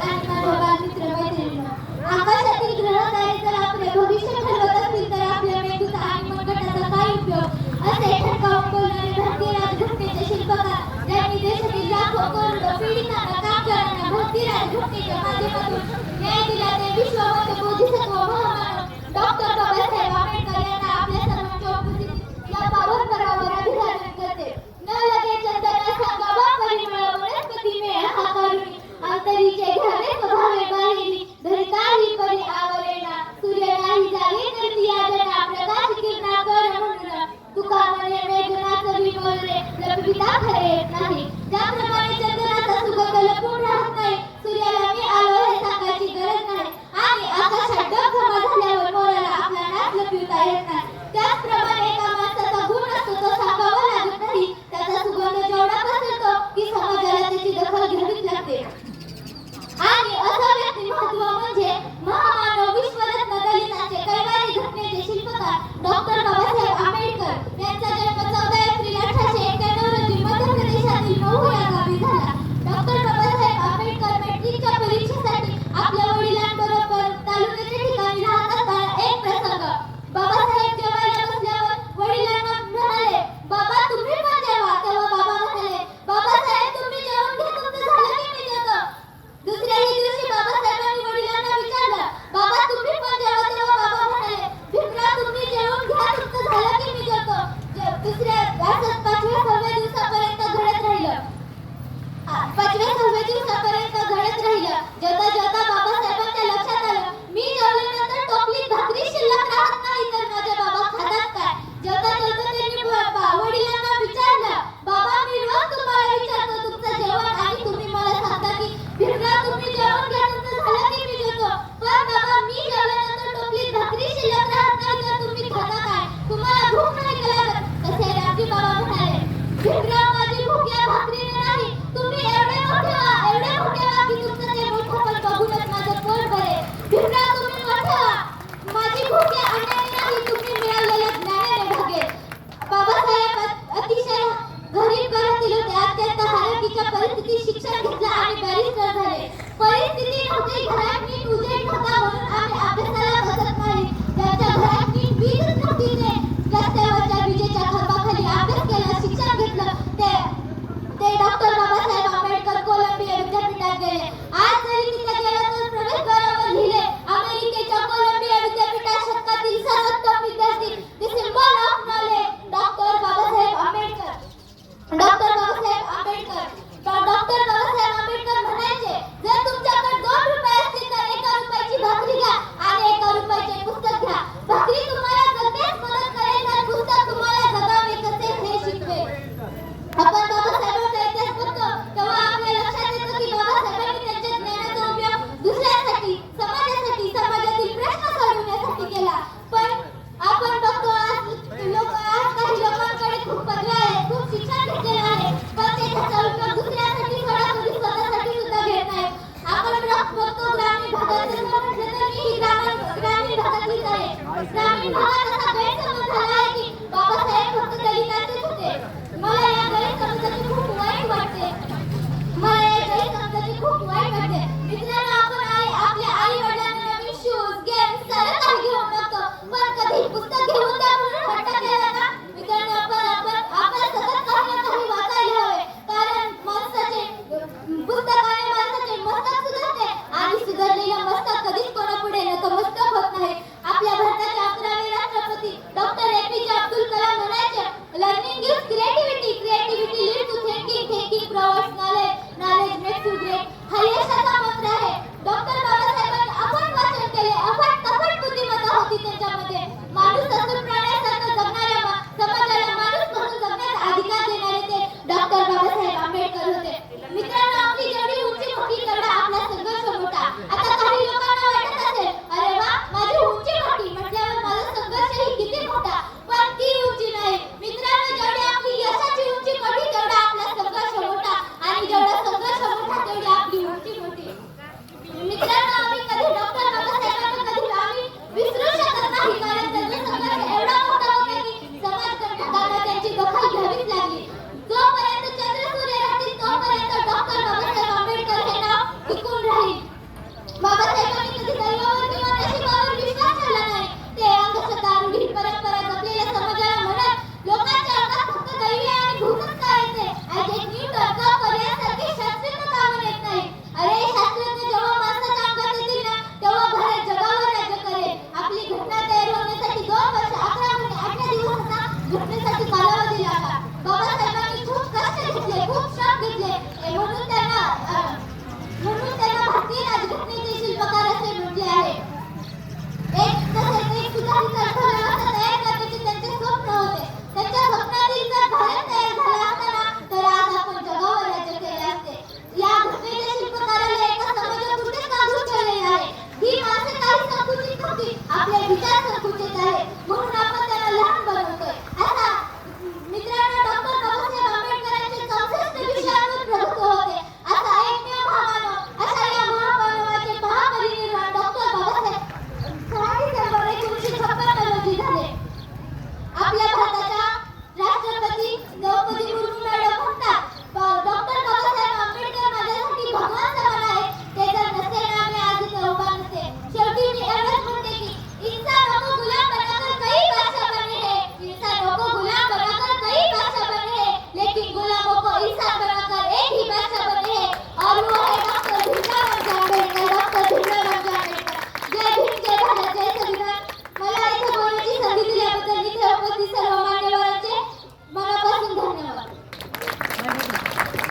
आणि माझ्या बालमित्र मैत्रिणींनो, आकाशातील ग्रह तारे जर आपले भविष्य ठरवत असतील तर आपल्या मेंदूचा आणि मनगटाचा काय उपयोग? असे ठणकावून बोलणारे भारतीय घटनेचे शिल्पकार ज्यांनी देशातील लाखो करोडो पीडितांना कामगारांना भारतीय घटनेच्या माध्यमातून न्याय दिला ते विश्ववंत बोधिसत्व महामानव डॉक्टर बाबासाहेब आंबेडकर यांना आपल्या सर्वांच्या उपस्थितीत या पावन पर्वावर अभिवादन करते. न लगे चंदना सांगावा परिमळ वनस्पती मेळ हा करुणी अंतरीचे घ्यावे स्वभावे बाहेरी धरिताही परी आवरेना सूर्य नाही जागे तर दियाजना प्रकाश किरणा कर म्हणून तुका म्हणे मेघनाचं विमोरे लपविता खरे येत नाही. ज्याप्रमाणे चंदनाचा सुगंध लपून राहत नाही, सूर्याला मी आलो हे सांगायची गरज नाही आणि आकाशात ढग जमा झाल्यावर मोराला आपला नाच लपविता येत नाही, त्याचप्रमाणे एका माणसाचा गुण असतो तो सांगावा लागत नाही. त्याचा सुगंध जेवढा पसरतो की समाजाला त्याची दखल घ्यावीच लागते. आणि असं व्यक्तिमत्व म्हणजे महामानव विश्वरत्न दलितांचे कैवारी घटनेचे शिल्पकार डॉक्टर बाबासाहेब आंबेडकर यांचा जन्म 14 एप्रिल 1891 रोजी मध्य प्रदेशातील महू या गावी झाला. डॉक्टर बाबासाहेब आंबेडकर मॅट्रिकच्या परीक्षेसाठी आपल्या वडिलांबरोबर तालुक्याच्या ठिकाणी राहत असताना एक प्रसंग. बाबासाहेब जेवायला बसल्यावर वडिलांना म्हणाले, बाबा तुम्ही पण जेवा. तेव्हा बाबा म्हणाले, बाबासाहेब तुम्ही जेवण घ्या, तुमचं झालं की मी जेवतो. दुसऱ्याही दिवशी बाबासाहेबांनी वडिलांना विचारलं, बाबा तुम्ही पण जेवा. तेव्हा बाबा म्हणाले, भिमराव तुम्ही जेवून घ्या, तुमचं झालं की मी जेवतो. दुसऱ्या असंच 5व्या-6व्या दिवसापर्यंत घडत राहिलं. 5व्या-6व्या दिवसापर्यंत घडत राहिलं. जेवता जेवता बाबासाहेबांच्या लक्षात आलं, मी जेवल्यानंतर टोपलीत भाकरी शिल्लक राहत नाही तर माझे बाबा खातात काय? जेवता जेवता त्यांनी वडिलांना विचारलं, बाबा मी रोज तुम्हाला विचारतो तुमचं जेवण आणि तुम्ही मला सांगता की भिमराव तुम्ही जेवण घ्या, तुमचं झालं की मी जेवतो. पण बाबा मी जेवल्यानंतर टोपलीत भाकरी शिल्लक राहत नाही तर तुम्ही खाता काय? तुम्हाला भूक नाही का लागत? तसे रामजी बाबा म्हणाले, भिमराव माझी भूक या भाकरीने नाही, तुम्ही एवढे मोठे व्हा की तुमचं ते मोठं पण बघूनच माझं पोट भरेल. भिमराव तुम्ही मोठे व्हा, माझी भूक या अन्नाने नाही, तुम्ही मिळवलेल्या ज्ञानाने भागेल. बाबासाहेब अतिशय गरीब घरातील होते. अत्यंत हलाखीच्या परिस्थितीत शिक्षण घेतलं आणि बॅरिस्टर झाले. परिस्थिती नव्हती, घरात नीट उजेड होता म्हणून आम्ही अभ्यासाला बसत नाही. ज्यांच्या घरात नीट वीजच नव्हती ते रस्त्यावरच्या विजेच्या खांबाखाली अभ्यास केला, शिक्षण घेतलं. ते डॉक्टर बाबासाहेब आंबेडकर कोलंबिया विद्यापीठात गेले. आज जरी तिथे गेलं तर प्रवेशद्वारावर लिहिले, अमेरिकेच्या कोलंबिया विद्यापीठात शतकातील सर्वोत्तम विद्यार्थी, the symbol of knowledge, doctor Babasaheb Ambedkar. Doctor Babasaheb Ambedkar म्हणायचे, जर तुमच्याकडे 2 रुपये असतील तर 1 रुपयाची भाकरी घ्या आणि 1 रुपयाचे पुस्तक घ्या. भाकरी तुम्हाला जगण्यास मदत करेल तर पुस्तक तुम्हाला जगावे कसे हे शिकवेल. आपण बाबासाहेबांचा इतिहास बघतो तेव्हा आपल्या लक्षात येतं की बाबासाहेबांनी त्यांच्या ज्ञानाचा उपयोग दुसऱ्यासाठी, समाजासाठी, समाजातील प्रश्न सोडवण्यासाठी केला. पण आपण बघतो आज काही लोकांकडे खूप पदव्या आहेत, खूप शिक्षण घेतलेलं आहे, पण ते त्याचा उपयोग दुसऱ्यासाठी सोडा कधी स्वतःसाठी सुद्धा घेत नाहीत. आपण बघतो ग्रामीण भागात म्हटलं तर मी ग्रामीण भागातलीच आहे. ग्रामीण भागात असा गैरसमज झाला आहे की बाबासाहेब फक्त दलितांचेच होते. मला या गैरसमजाची खूप वाईट वाटते. मित्रांनो, आपण आपल्या आई वडिलांना नवीन शूज, गेम्स सारं काही घेऊन बघतो, पण कधी पुस्तक घेऊन द्या म्हणून हट्ट केला का? मित्रांनो, आपण सतत काही ना काही वाचायला हवे, कारण पुस्तकाने माणसाचे मस्तक सुधारते आणि सुधारलेलं मस्तक कधीच कोणापुढे नतमस्तक होत नाही. आपल्या भारताचे 11वे राष्ट्रपती डॉक्टर APJ अब्दुल कलाम म्हणायचे, learning gives creativity, creativity leads to thinking, thinking provides knowledge, knowledge makes you great. हा यशाचा